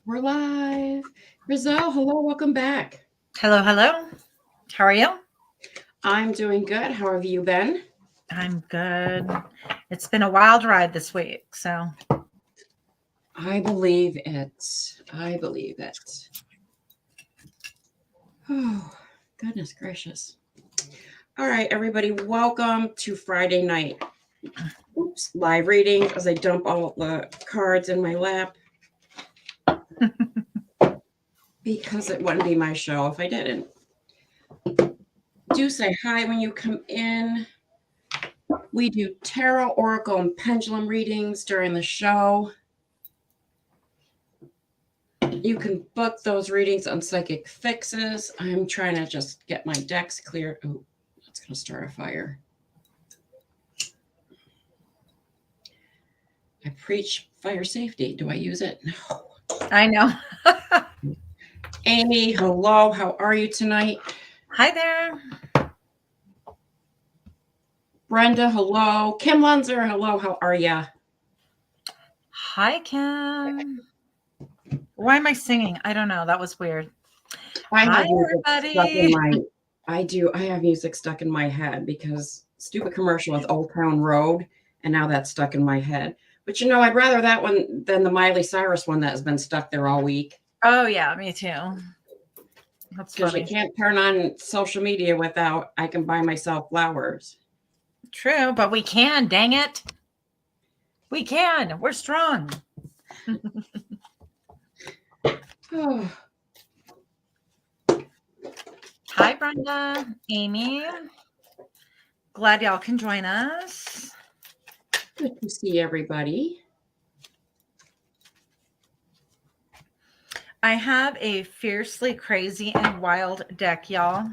We're live. Rizal, hello, welcome back. Hello, hello. How are you? I'm doing good. How have you been? I'm good. It's been a wild ride this week. So, I believe it. I believe it. Oh, goodness gracious. All right, everybody, welcome to Friday night. Oops, live reading as I dump all the cards in my lap because it wouldn't be my show if I didn't. Do say hi when you come in. We do tarot, oracle, and pendulum readings during the show. You can book those readings on Psychic Fixes. I'm trying to just get my decks clear. Oh, that's going to start a fire. I preach fire safety. Do I use it? No. I know. Amy, hello. How are you tonight? Hi there. Brenda, hello. Kim Lunzer, hello. How are ya? Hi, Kim. Why am I singing? I don't know. That was weird. I Hi, have music stuck in everybody. my. I do. I have music stuck in my head because stupid commercial with Old Town Road, and now that's stuck in my head. But I'd rather that one than the Miley Cyrus one that has been stuck there all week. Oh, yeah, me too. That's Because you funny. can't turn on social media without I can buy myself flowers. True, but we can, dang it. We can. We're strong. Oh, Hi, Brenda, Amy. Glad y'all can join us. good to see everybody. I have a fiercely crazy and wild deck, y'all.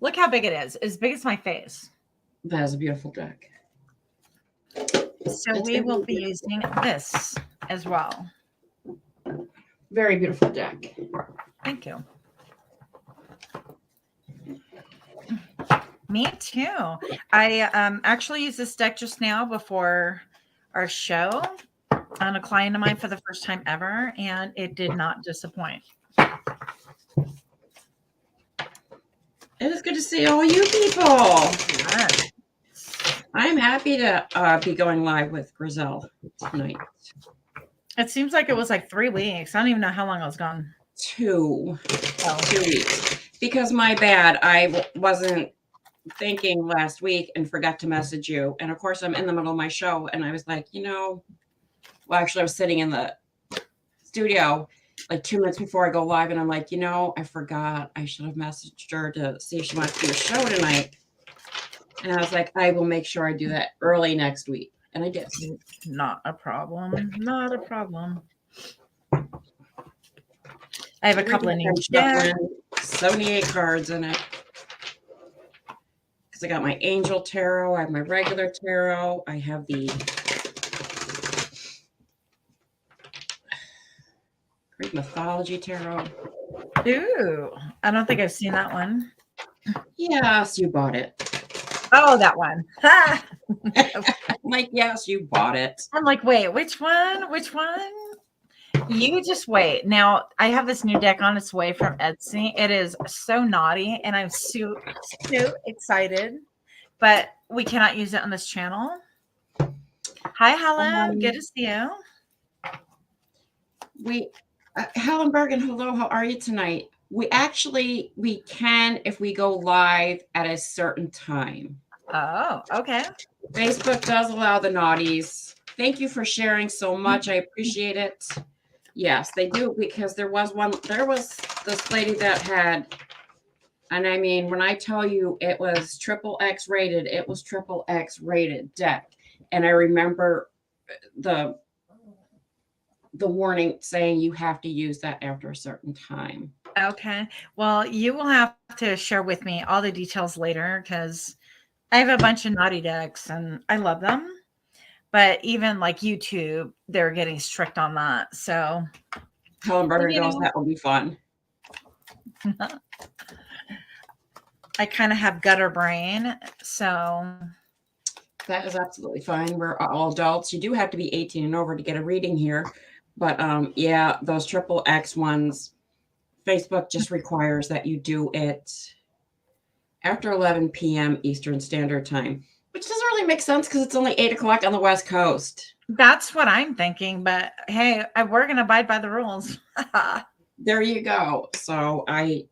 Look how big it is. As big as my face. That is a beautiful deck. So It's we going will to be be using this as well. very beautiful deck. Thank you. Me too. I actually used this deck just now before our show on a client of mine for the first time ever, and it did not disappoint. It is good to see all you people. Yes. I'm happy to be going live with Grizel tonight. It seems like it was like 3 weeks. I don't even know how long I was gone. 2 Oh. 2 weeks. Because my bad, I wasn't thinking last week and forgot to message you. And of course, I'm in the middle of my show, and I was like, well, actually, I was sitting in the studio like 2 minutes before I go live, and I'm like, I forgot. I should have messaged her to see if she wants to do a show tonight. And I was like, I will make sure I do that early next week. And I did. Not a problem. Not a problem. I have a couple of I'm new decks. shuffling 78 cards in it. Because I got my Angel Tarot, I have my regular tarot, I have the Greek Mythology Tarot. Ooh, I don't think I've seen that one. Yes, you bought it. Oh, that one. Ha! I'm like, yes, you bought it. I'm like, wait, which one? Which one? You just wait. Now, I have this new deck on its way from Etsy. It is so naughty, and I'm so excited, but we cannot use it on this channel. Hi, Helen. Good to see you. Helen Bergen, hello, how are you tonight? We can if we go live at a certain time. Oh, okay. Facebook does allow the naughties. Thank you for sharing so much. I appreciate it. Yes, they do, because there was this lady that had, and I mean, when I tell you it was triple X rated, it was triple X rated deck. And I remember the warning saying you have to use that after a certain time. Okay. Well, you will have to share with me all the details later because I have a bunch of naughty decks and I love them. But even like YouTube, they're getting strict on that. So, Helen Berger you goes, know, that will be fun. I kind of have gutter brain. So, that is absolutely fine. We're all adults. You do have to be 18 and over to get a reading here. But yeah, those triple X ones, Facebook just requires that you do it after 11 p.m. Eastern Standard Time, which doesn't really make sense because it's only 8 o'clock on the West Coast. That's what I'm thinking. But hey, we're going to abide by the rules. There you go. So I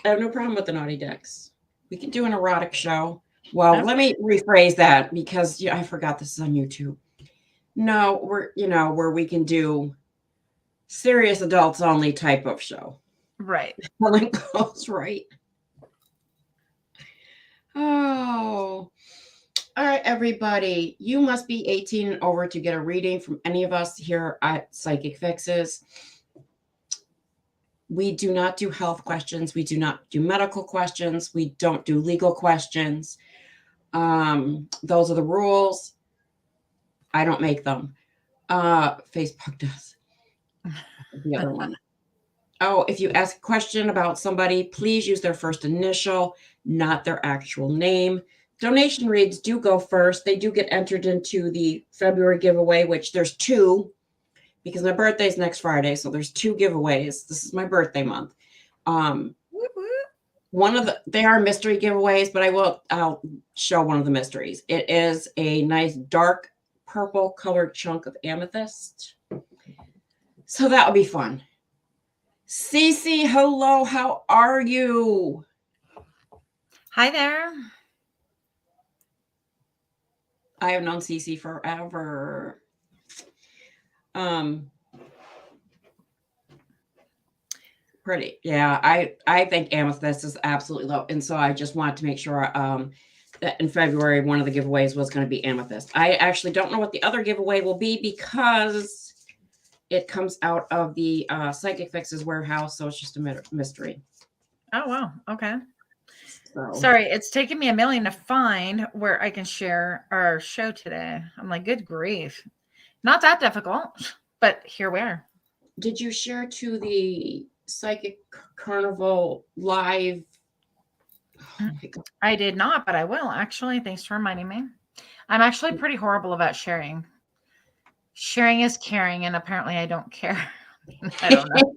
have no problem with the Naughty Decks. We can do an erotic show. Well, Okay. let me rephrase that because I forgot this is on YouTube. No, where we can do serious adults only type of show. Right. Helen goes right. Oh, all right, everybody. You must be 18 and over to get a reading from any of us here at Psychic Fixes. We do not do health questions. We do not do medical questions. We don't do legal questions. Those are the rules. I don't make them. Facebook does. The other one. Oh, if you ask a question about somebody, please use their first initial, not their actual name. Donation reads do go first. They do get entered into the February giveaway, which there's 2 because my birthday is next Friday. So there's 2 giveaways. This is my birthday month. They are mystery giveaways, but I'll show one of the mysteries. It is a nice dark purple colored chunk of amethyst. So that will be fun. Cece, hello, how are you? Hi there. I have known Cece forever. Pretty. Yeah, I think amethyst is absolutely low. And so I just wanted to make sure that in February, one of the giveaways was going to be amethyst. I actually don't know what the other giveaway will be because it comes out of the Psychic Fixes warehouse. So it's just a mystery. Oh, wow. Okay. So. Sorry, it's taken me a million to find where I can share our show today. I'm like, good grief. Not that difficult, but here we are. Did you share to the Psychic Carnival live? Oh I did not, but I will actually. Thanks for reminding me. I'm actually pretty horrible about sharing. Sharing is caring, and apparently I don't care. I don't know.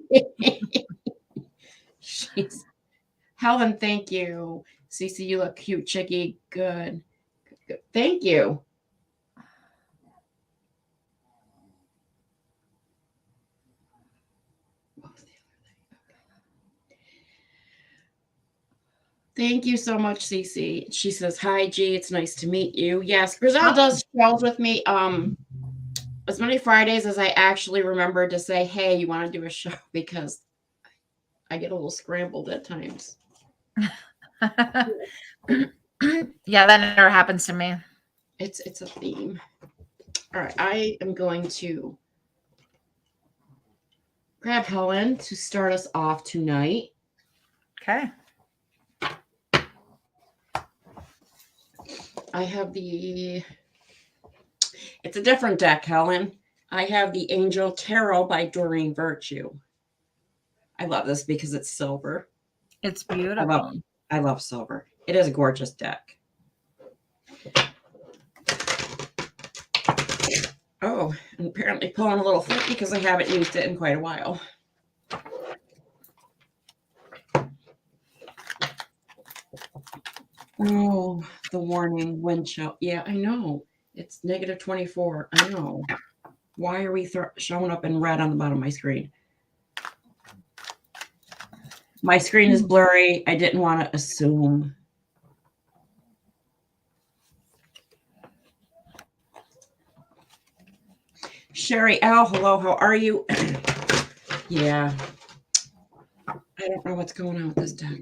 Helen, thank you. Cece, you look cute, Chicky. Good. Thank you. Thank you so much, Cece. She says, hi, G. It's nice to meet you. Yes, Grizel does shows with me as many Fridays as I actually remember to say, hey, you want to do a show? Because I get a little scrambled at times. Yeah, that never happens to me. It's a theme. All right, I am going to grab Helen to start us off tonight. Okay. I have it's a different deck, Helen. I have the Angel Tarot by Doreen Virtue. I love this because it's silver. It's beautiful. I love silver. It is a gorgeous deck. Oh, and apparently pulling a little thick because I haven't used it in quite a while. Oh, the warning wind chill. Yeah, I know. It's negative 24. I know. Why are we showing up in red on the bottom of my screen? My screen is blurry. I didn't want to assume. Sherry L, hello, how are you? Yeah. I don't know what's going on with this deck.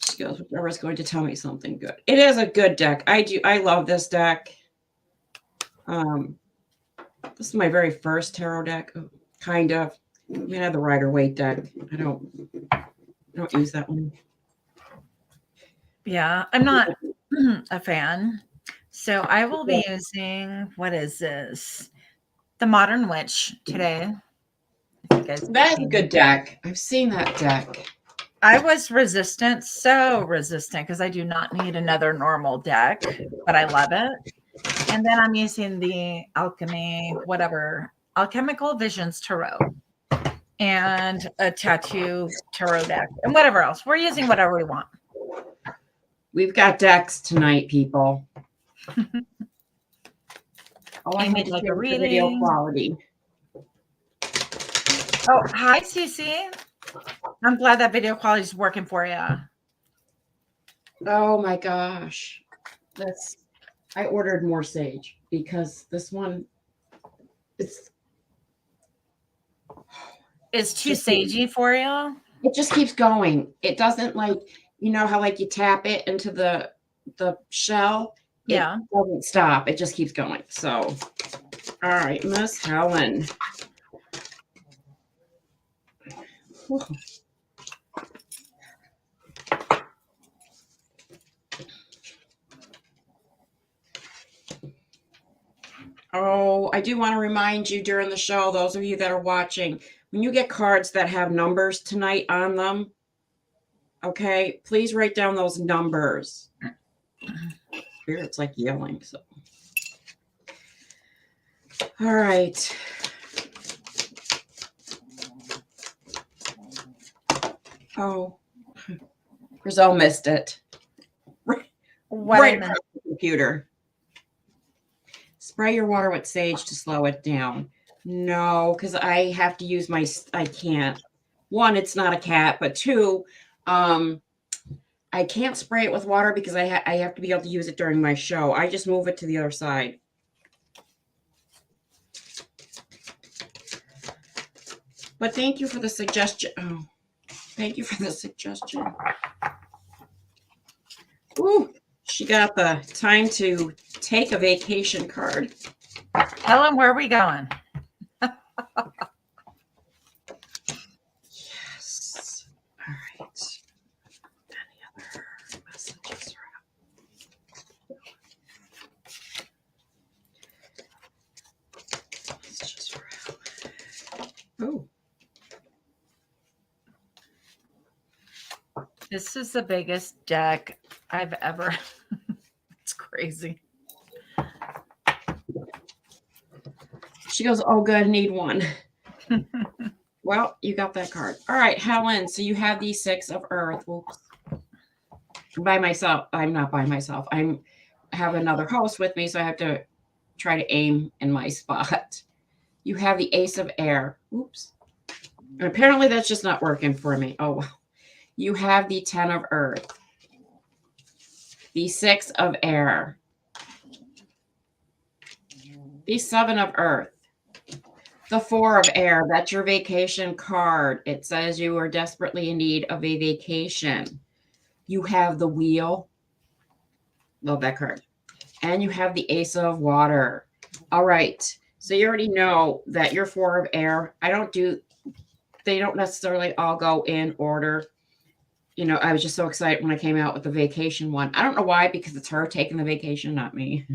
She goes, whoever's going to tell me something good. It is a good deck. I love this deck. This is my very first tarot deck, kind of. I mean, I have the Rider-Waite deck. I don't use that one. Yeah, I'm not a fan. So I will be using, what is this? The Modern Witch today. That is a good deck. I've seen that deck. I was resistant, so resistant, because I do not need another normal deck, but I love it. And then I'm using the Alchemical Visions Tarot and a tattoo tarot deck and whatever else. We're using whatever we want. We've got decks tonight, people. Oh, I Amy had to like a change the video reading. quality. Oh, hi, Cece. I'm glad that video quality is working for you. Oh my gosh. I ordered more sage because this one it's too sagey for you. It just keeps going. It doesn't like, you know how like you tap it into the shell? Yeah. It doesn't stop. It just keeps going. So, all right, Miss Helen. Whew. Oh, I do want to remind you during the show, those of you that are watching, when you get cards that have numbers tonight on them, okay, please write down those numbers. Spirit's like yelling. So, all right. Oh, Grizel missed it. Right across the computer. Spray your water with sage to slow it down. No, because I have to use I can't. One, it's not a cat, but two, I can't spray it with water because I have to be able to use it during my show. I just move it to the other side. But thank you for the suggestion. Oh, thank you for the suggestion. Ooh, she got the time to take a vacation card. Helen, where are we going? Yes. All right. Any other messages? Oh. This is the biggest deck I've ever. It's crazy. She goes, oh, good, need one. Well, you got that card. All right, Helen. So you have the 6 of Earth. Whoops. By myself. I'm not by myself. I have another host with me, so I have to try to aim in my spot. You have the Ace of Air. Oops. And apparently that's just not working for me. Oh, well. You have the 10 of Earth. The 6 of Air. The 7 of Earth. The 4 of Air. That's your vacation card. It says you are desperately in need of a vacation. You have the Wheel. Love that card. And you have the Ace of Water. All right. So you already know that your 4 of Air, they don't necessarily all go in order. You know, I was just so excited when I came out with the vacation one. I don't know why, because it's her taking the vacation, not me.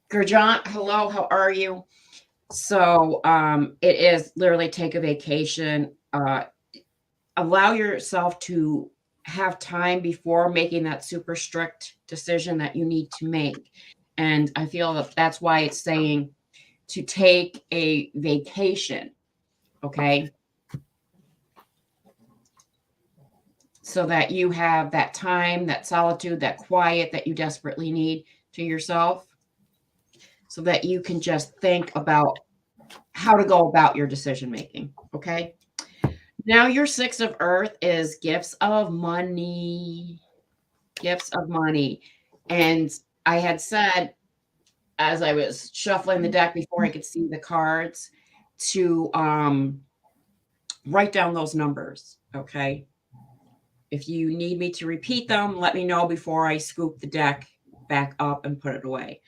Gurjant, hello, how are you? So it is literally take a vacation. Allow yourself to have time before making that super strict decision that you need to make. And I feel that that's why it's saying to take a vacation. Okay. So that you have that time, that solitude, that quiet that you desperately need to yourself, so that you can just think about how to go about your decision making. Okay. Now your 6 of Earth is gifts of money. Gifts of money. And I had said, as I was shuffling the deck before I could see the cards, to write down those numbers. Okay. If you need me to repeat them, let me know before I scoop the deck back up and put it away.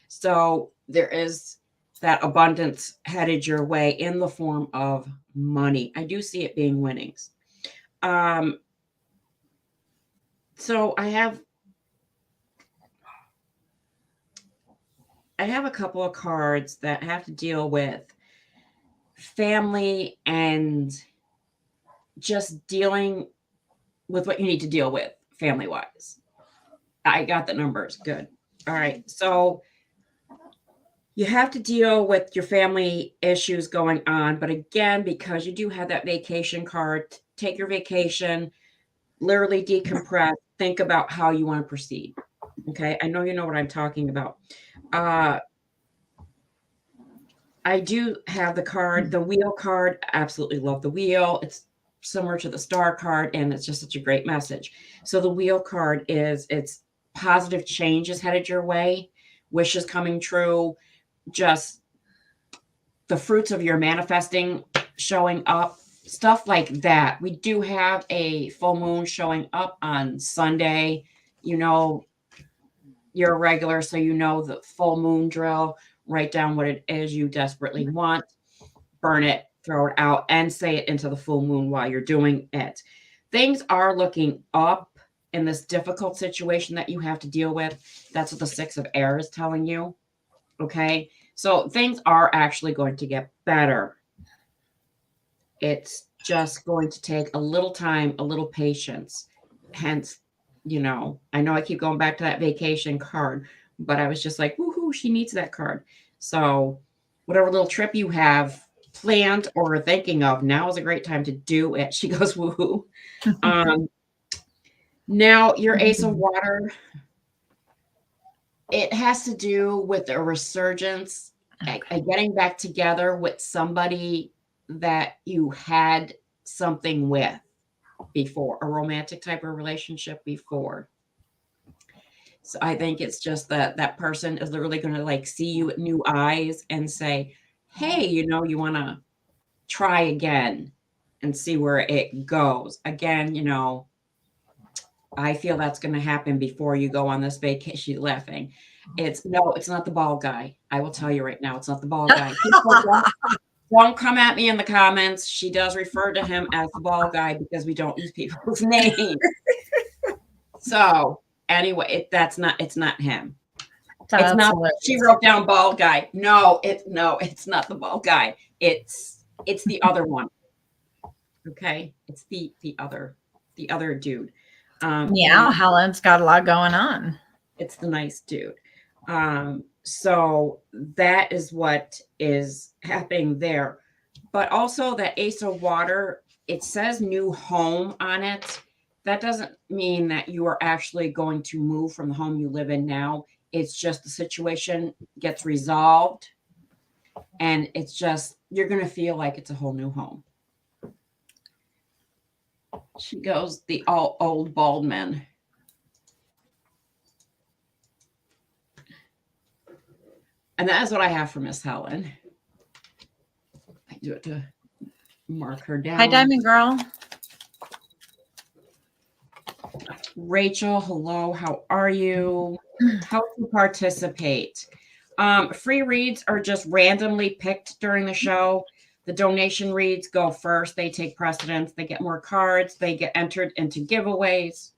So there is that abundance headed your way in the form of money. I do see it being winnings. So I have a couple of cards that have to deal with family and just dealing with what you need to deal with family wise. I got the numbers. Good. All right. So you have to deal with your family issues going on. But again, because you do have that vacation card, take your vacation, literally decompress, think about how you want to proceed. Okay. I know you know what I'm talking about. Uh, I do have the card, the wheel card. Absolutely love the wheel. It's similar to the star card, and it's just such a great message. So the wheel card is it's positive change is headed your way, wishes coming true, just the fruits of your manifesting showing up, stuff like that. We do have a full moon showing up on Sunday. You know, you're a regular, so you know the full moon drill. Write down what it is you desperately want, burn it, throw it out, and say it into the full moon while you're doing it. Things are looking up in this difficult situation that you have to deal with. That's what the Six of Air is telling you. Okay. So things are actually going to get better. It's just going to take a little time, a little patience. Hence, I know I keep going back to that vacation card, but I was just like, woohoo, she needs that card. So, whatever little trip you have planned or thinking of, now is a great time to do it. She goes, woohoo. Now, your Ace of Water, it has to do with a resurgence, getting back together with somebody that you had something with before, a romantic type of relationship before. So I think it's just that that person is literally going to like see you with new eyes and say, hey, you want to try again and see where it goes. Again, I feel that's going to happen before you go on this vacation. She's laughing. It's not the ball guy. I will tell you right now, it's not the ball guy. People don't come at me in the comments. She does refer to him as the ball guy because we don't use people's names. So anyway, it's not him. It's not. She wrote down ball guy. No, it's not the ball guy. It's the other one. Okay, it's the other dude. Yeah, Helen's got a lot going on. It's the nice dude. So that is what is happening there. But also that Ace of Water, it says new home on it. That doesn't mean that you are actually going to move from the home you live in now. It's just the situation gets resolved. And it's just, you're going to feel like it's a whole new home. She goes, the all old bald men. And that is what I have for Miss Helen. I do it to mark her down. Hi, Diamond Girl. Rachel, hello. How are you? How to participate? Free reads are just randomly picked during the show. The donation reads go first. They take precedence. They get more cards. They get entered into giveaways.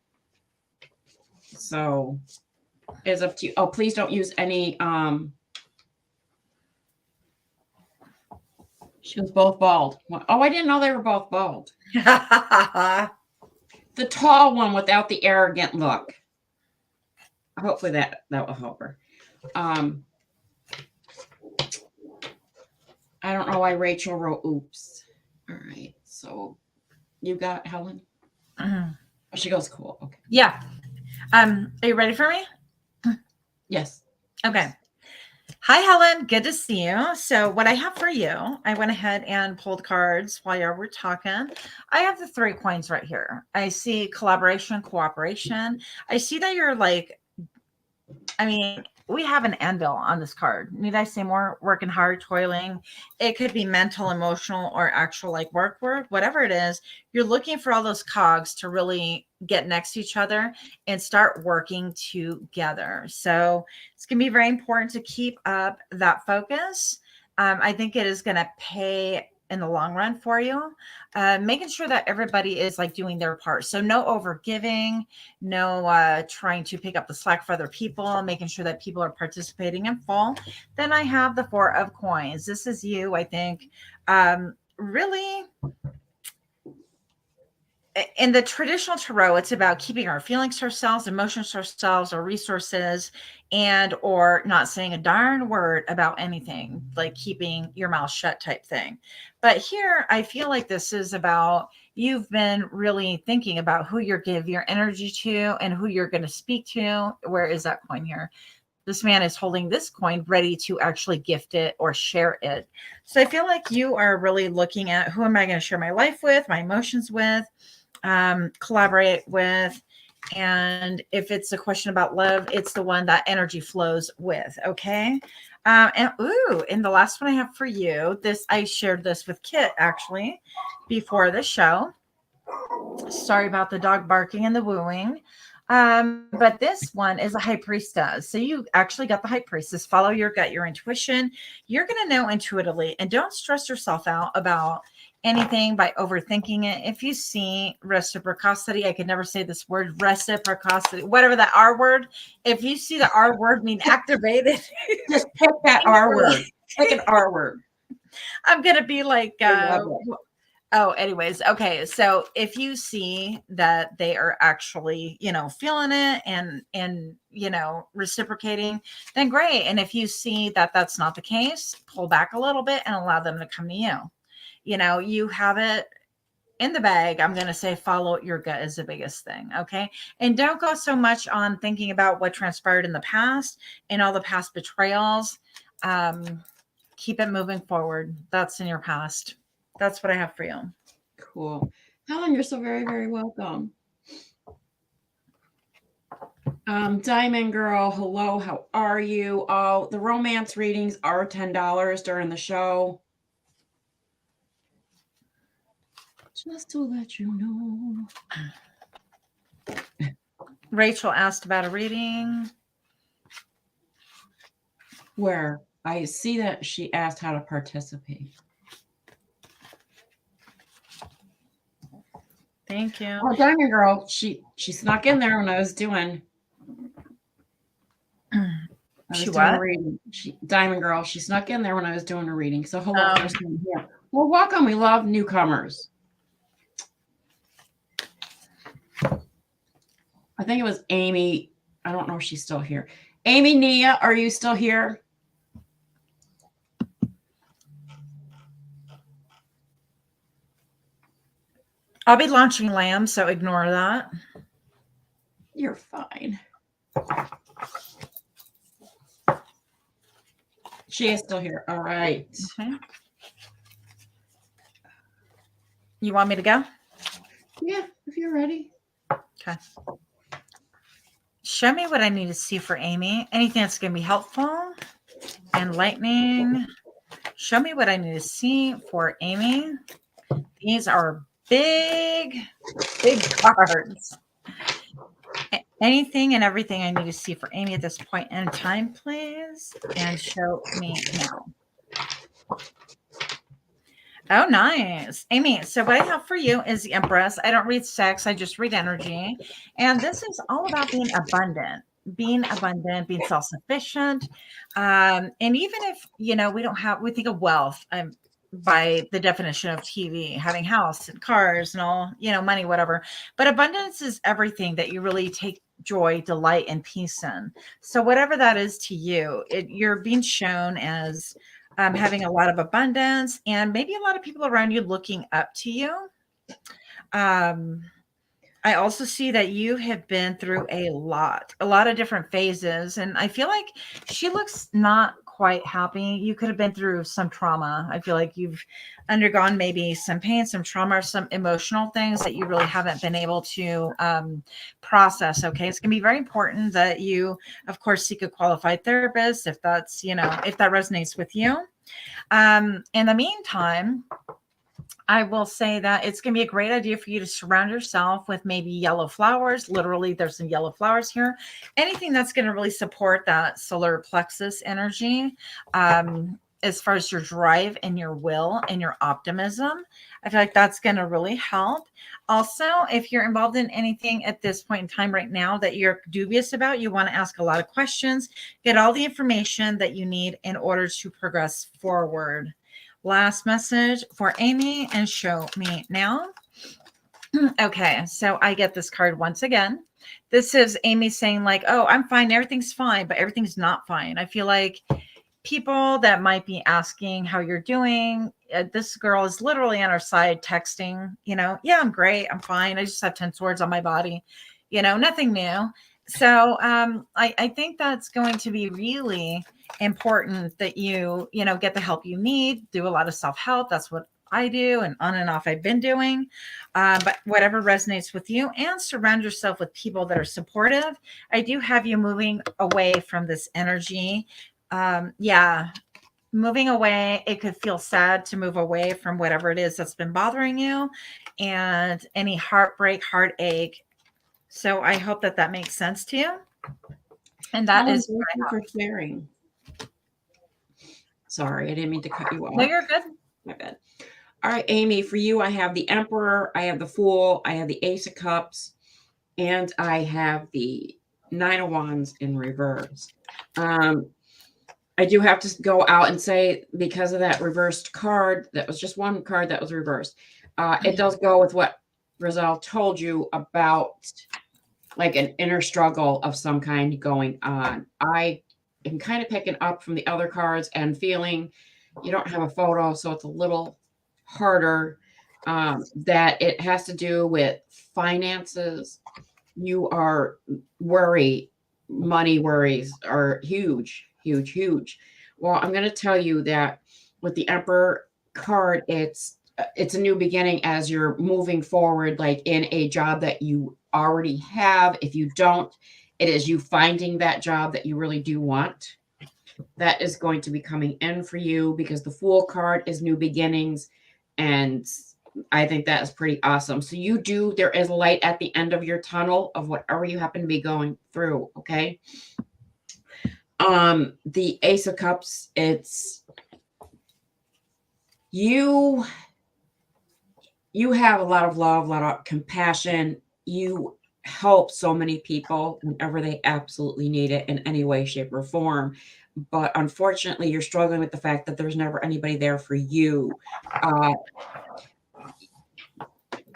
So it's up to you. Oh, please don't use any. She was both bald. Oh, I didn't know they were both bald. The tall one without the arrogant look. Hopefully that will help her. I don't know why Rachel wrote oops. All right. So you got Helen? Oh, she goes, cool. Okay. Yeah. Are you ready for me? Yes. Okay. Hi, Helen. Good to see you. So what I have for you, I went ahead and pulled cards while you were talking. I have the 3 coins right here. I see collaboration, cooperation. I see that you're like, we have an anvil on this card. Need I say more? Working hard, toiling. It could be mental, emotional, or actual like work, whatever it is. You're looking for all those cogs to really get next to each other and start working together. So it's going to be very important to keep up that focus. I think it is going to pay in the long run for you, making sure that everybody is like doing their part. So no over giving, no trying to pick up the slack for other people, making sure that people are participating in full. Then I have the 4 of coins. This is you, I think, really in the traditional tarot, it's about keeping our feelings to ourselves, emotions to ourselves, our resources, and or not saying a darn word about anything, like keeping your mouth shut type thing. But here, I feel like this is about you've been really thinking about who you're give your energy to and who you're going to speak to. Where is that coin here? This man is holding this coin ready to actually gift it or share it. So I feel like you are really looking at who am I going to share my life with, my emotions with, collaborate with. And if it's a question about love, it's the one that energy flows with. Okay. And the last one I have for you, this I shared this with Kit actually before the show. Sorry about the dog barking and the wooing. But this one is a high priestess. So you actually got the high priestess. Follow your gut, your intuition. You're going to know intuitively, and don't stress yourself out about anything by overthinking it. If you see reciprocity, I could never say this word, reciprocity, whatever that R word. If you see the R word mean activated, Just pick that R word. Pick an R word. I'm going to be like, I love it. oh, anyways. Okay. So if you see that they are actually, feeling it and, reciprocating, then great. And if you see that that's not the case, pull back a little bit and allow them to come to you. You have it in the bag. I'm going to say follow your gut is the biggest thing. Okay. And don't go so much on thinking about what transpired in the past and all the past betrayals. Keep it moving forward. That's in your past. That's what I have for you. Cool. Helen, you're so very, very welcome. Diamond Girl, hello, how are you? Oh, the romance readings are $10 during the show. Just to let you know. Rachel asked about a reading. Where I see that she asked how to participate. Thank you. Oh, Diamond Girl, she snuck in there when I was doing. What? A reading. Diamond Girl, she snuck in there when I was doing a reading. So hello, first time here. Well, welcome. We love newcomers. I think it was Amy. I don't know if she's still here. Amy Nia, are you still here? I'll be launching lamb, so ignore that. You're fine. She is still here. All right. Okay. You want me to go? Yeah, if you're ready. Okay. Show me what I need to see for Amy. Anything that's going to be helpful, enlightening. Show me what I need to see for Amy. These are big, big cards. Anything and everything I need to see for Amy at this point in time, please. And show me now. Oh, nice. Amy, so what I have for you is the Empress. I don't read sex. I just read energy. And this is all about being abundant, being self-sufficient. And even if, we think of wealth by the definition of TV, having house and cars and all, money, whatever. But abundance is everything that you really take joy, delight, and peace in. So whatever that is to you, you're being shown as having a lot of abundance and maybe a lot of people around you looking up to you. I also see that you have been through a lot of different phases. And I feel like she looks not quite happy. You could have been through some trauma. I feel like you've undergone maybe some pain, some trauma, or some emotional things that you really haven't been able to process. Okay. It's going to be very important that you, of course, seek a qualified therapist if that's, if that resonates with you. In the meantime, I will say that it's going to be a great idea for you to surround yourself with maybe yellow flowers. Literally, there's some yellow flowers here. Anything that's going to really support that solar plexus energy. As far as your drive and your will and your optimism, I feel like that's going to really help. Also, if you're involved in anything at this point in time right now that you're dubious about, you want to ask a lot of questions, get all the information that you need in order to progress forward. Last message for Amy and show me now. Okay, so I get this card once again. This is Amy saying, like, oh, I'm fine, everything's fine, but everything's not fine. I feel like people that might be asking how you're doing, this girl is literally on her side texting, yeah, I'm great, I'm fine. I just have 10 swords on my body, nothing new. So I think that's going to be really important that you get the help you need, do a lot of self-help. That's what I do, and on and off I've been doing. But whatever resonates with you, and surround yourself with people that are supportive. I do have you moving away from this energy. Yeah, moving away. It could feel sad to move away from whatever it is that's been bothering you, and any heartbreak, heartache. So I hope that that makes sense to you. And that Helen, is thank you for sharing. Sorry, I didn't mean to cut you off. no, you're good. My bad. All right, Amy, for you, I have the Emperor, I have the Fool, I have the Ace of Cups, and I have the Nine of Wands in reverse. I do have to go out and say, because of that reversed card, that was just one card that was reversed. It does go with what Roselle told you about, like an inner struggle of some kind going on. I am kind of picking up from the other cards and feeling you don't have a photo, so it's a little harder, that it has to do with finances. You are worried. Money worries are huge, huge, huge. Well, I'm going to tell you that with the Emperor card, it's a new beginning as you're moving forward, like in a job that you already have. If you don't, it is you finding that job that you really do want. That is going to be coming in for you, because the Fool card is new beginnings, and I think that is pretty awesome. So there is light at the end of your tunnel of whatever you happen to be going through. Okay. The Ace of Cups, it's you have a lot of love, a lot of compassion. You help so many people whenever they absolutely need it in any way, shape, or form. But unfortunately, you're struggling with the fact that there's never anybody there for you.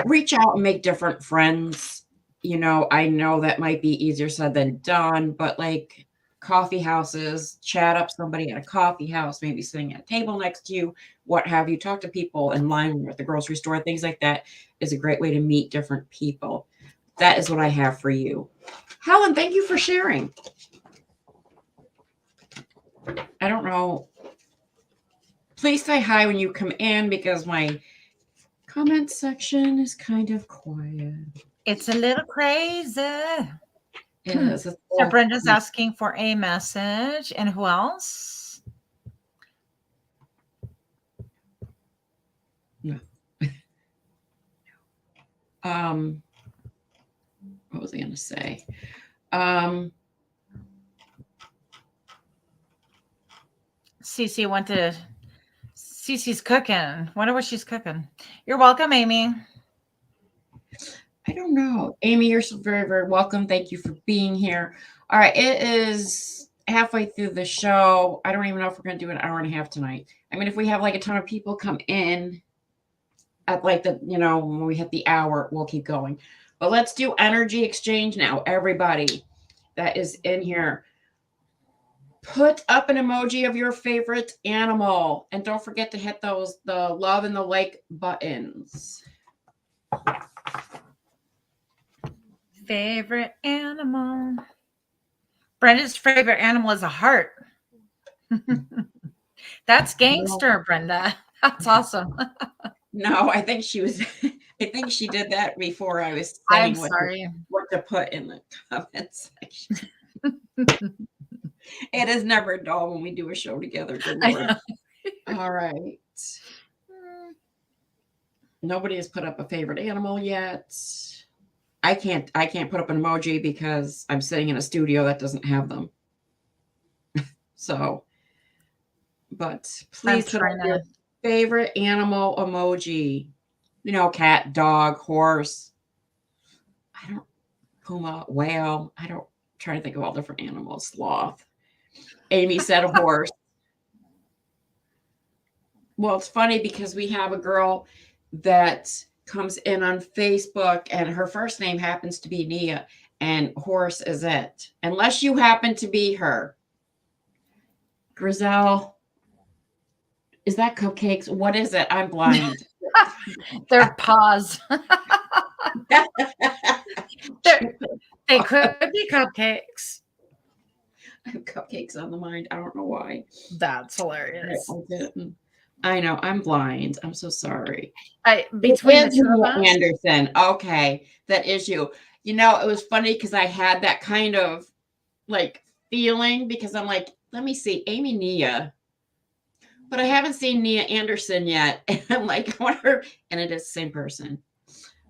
Reach out and make different friends. I know that might be easier said than done, but like coffee houses, chat up somebody at a coffee house, maybe sitting at a table next to you, what have you, talk to people in line or at the grocery store, things like that is a great way to meet different people. That is what I have for you. Helen, thank you for sharing. I don't know. Please say hi when you come in, because my comment section is kind of quiet. It's a little crazy. Yes. So Brenda's asking for a message. And who else? No. What was I going to say? Cece's cooking. Wonder what she's cooking. You're welcome, Amy. I don't know. Amy, you're so very, very welcome. Thank you for being here. All right. It is halfway through the show. I don't even know if we're going to do an hour and a half tonight. I mean, if we have like a ton of people come in at like when we hit the hour, we'll keep going. But let's do energy exchange now. Everybody that is in here, put up an emoji of your favorite animal. And don't forget to hit the love and the like buttons. Favorite animal. Brenda's favorite animal is a heart. That's gangster, Brenda. That's awesome. No, I think she did that before I was saying what to put in the comment section. It is never dull when we do a show together. Good Lord. All right. Nobody has put up a favorite animal yet. I can't put up an emoji because I'm sitting in a studio that doesn't have them. So, but please put up your favorite animal emoji. Cat, dog, horse. Puma, whale. Trying to think of all different animals. Sloth. Amy said a horse. Well, it's funny because we have a girl that comes in on Facebook, and her first name happens to be Nia, and horse is it. Unless you happen to be her. Griselle, is that cupcakes? What is it? I'm blind. They're paws. They could be cupcakes. I have cupcakes on the mind. I don't know why. That's hilarious. I didn't. I know. I'm blind. I'm so sorry. Between the It is two of us, Anderson. Okay. That is you. You know, it was funny because I had that kind of like feeling because I'm like, let me see, Amy Nia. But I haven't seen Nia Anderson yet. And I'm like, I wonder, and it is the same person.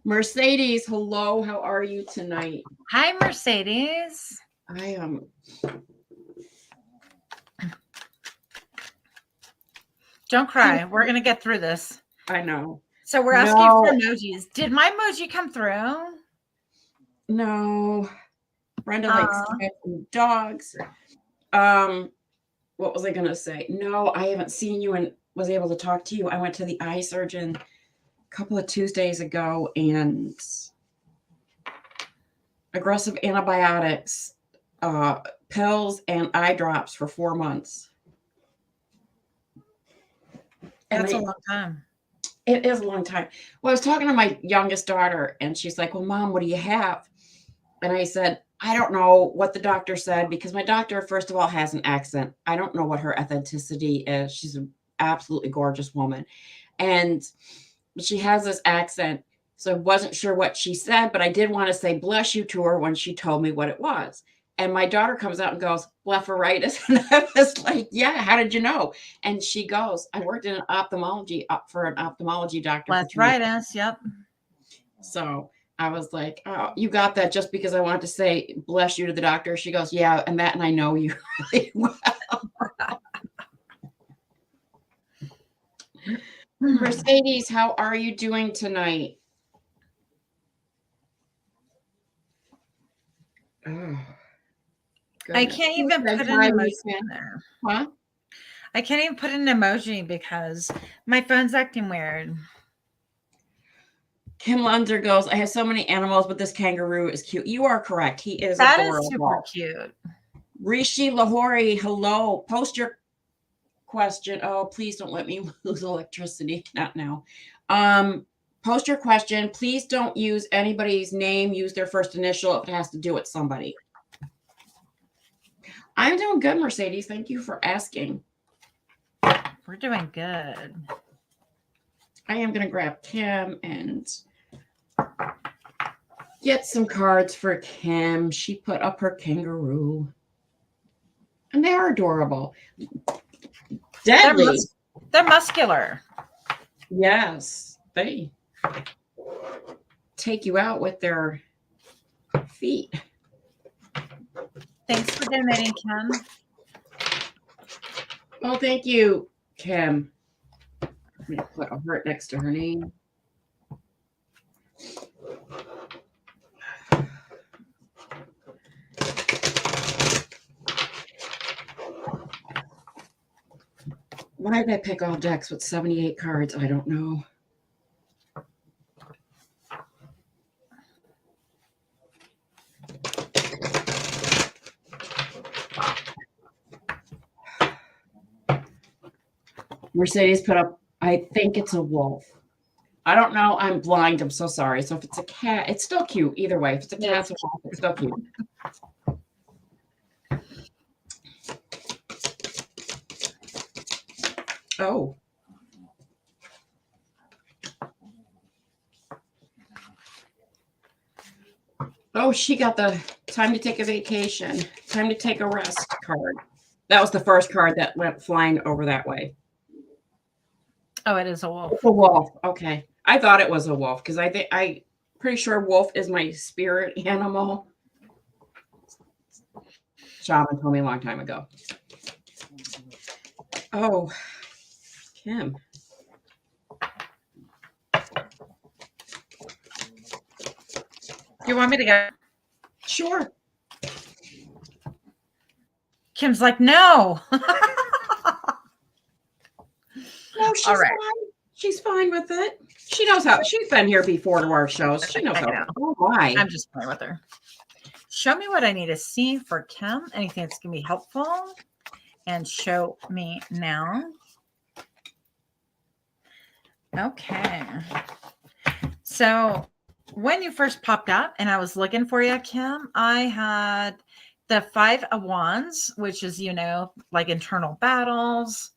Mercedes, hello. How are you tonight? hi, Mercedes. I am. Don't cry. We're going to get through this. I know. So we're asking for emojis. Did my emoji come through? No. Brenda likes cats and dogs. What was I going to say? No, I haven't seen you and was able to talk to you. I went to the eye surgeon a couple of Tuesdays ago, and aggressive antibiotics, pills, and eye drops for 4 months. That's a long time. It is a long time. Well, I was talking to my youngest daughter, and she's like, well, Mom, what do you have? And I said, I don't know what the doctor said, because my doctor, first of all, has an accent. I don't know what her ethnicity is. She's an absolutely gorgeous woman. And she has this accent. So I wasn't sure what she said, but I did want to say bless you to her when she told me what it was. And my daughter comes out and goes, blepharitis. And I was like, yeah, how did you know? And she goes, I worked in ophthalmology for an ophthalmology doctor. Blepharitis, yep. So I was like, oh, you got that just because I wanted to say bless you to the doctor. She goes, yeah, and Matt and I know you really well. Mercedes, how are you doing tonight? Oh, I can't even put an emoji in there. Huh? I can't even put an emoji because my phone's acting weird. Kim Lunzer goes, I have so many animals, but this kangaroo is cute. You are correct. He is That adorable. is super cute. Rishi Lahori, hello. Post your question. Oh, please don't let me lose electricity. Not now. Post your question. Please don't use anybody's name. Use their first initial if it has to do with somebody. I'm doing good, Mercedes. Thank you for asking. We're doing good. I am going to grab Kim and get some cards for Kim. She put up her kangaroo. And they are adorable. Deadly. They're muscular. Yes. They take you out with their feet. Thanks for donating, Kim. Oh, thank you, Kim. I'm going to put a heart next to her name. Why did I pick all decks with 78 cards? I don't know. Mercedes put up, I think it's a wolf. I don't know. I'm blind. I'm so sorry. So if it's a cat, it's still cute. Either way, if it's a cat, it's a wolf, it's still cute. Oh. Oh, she got the time to take a vacation, time to take a rest card. That was the first card that went flying over that way. Oh, it is a wolf. It's a wolf. Okay. I thought it was a wolf because I'm pretty sure wolf is my spirit animal. Shaman told me a long time ago. Oh, Kim. You want me to go? Sure. Kim's like, no. No, she's All right. fine. She's fine with it. she knows how. She's been here before to our shows. She knows I how. know. Oh, why? I'm just playing with her. Show me what I need to see for Kim. Anything that's going to be helpful. And show me now. Okay. So when you first popped up and I was looking for you, Kim, I had the 5 of Wands, which is, like internal battles.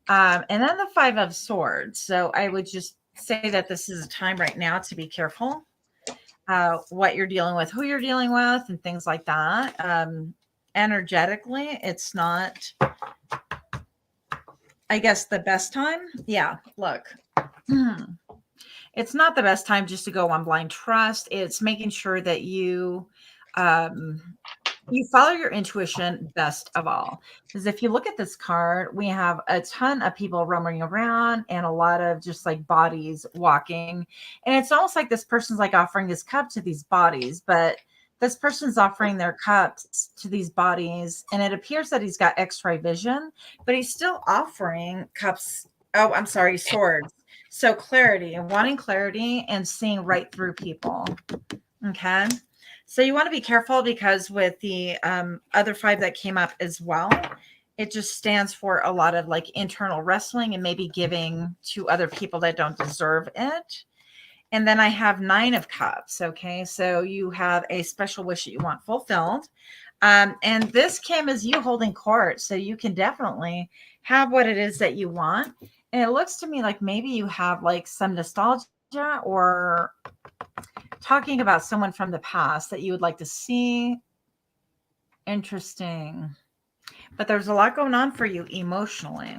And then the 5 of Swords. So I would just say that this is a time right now to be careful what you're dealing with, who you're dealing with, and things like that. Energetically, it's not, I guess, the best time. Yeah, look. It's not the best time just to go on blind trust. It's making sure that you follow your intuition best of all. Because if you look at this card, we have a ton of people roaming around and a lot of just like bodies walking. And it's almost like this person's like offering this cup to these bodies, but this person's offering their cups to these bodies. And it appears that he's got X-ray vision, but he's still offering cups. Oh, I'm sorry, swords. So clarity and wanting clarity and seeing right through people. Okay. So you want to be careful because with the other 5 that came up as well, it just stands for a lot of like internal wrestling and maybe giving to other people that don't deserve it. And then I have 9 of Cups. Okay. So you have a special wish that you want fulfilled. And this came as you holding court. So you can definitely have what it is that you want. And it looks to me like maybe you have like some nostalgia or talking about someone from the past that you would like to see. Interesting. But there's a lot going on for you emotionally.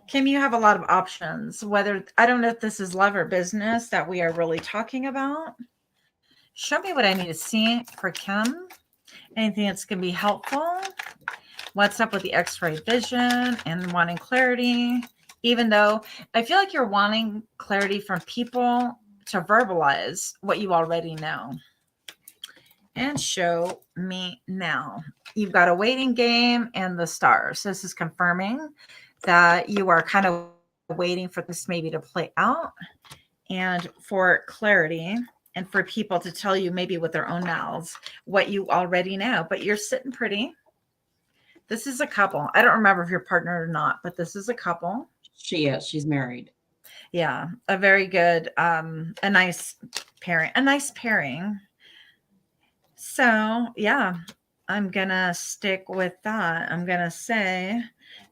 Kim, you have a lot of options. Whether, I don't know if this is love or business that we are really talking about. Show me what I need to see for Kim. Anything that's going to be helpful. What's up with the X-ray vision and wanting clarity? Even though I feel like you're wanting clarity from people to verbalize what you already know. And show me now. You've got a waiting game and the stars. This is confirming that you are kind of waiting for this maybe to play out and for clarity and for people to tell you maybe with their own mouths what you already know. But you're sitting pretty. This is a couple. I don't remember if you're partnered or not, but this is a couple. She is. She's married. Yeah, a very good, a nice pairing. So yeah, I'm gonna stick with that. I'm gonna say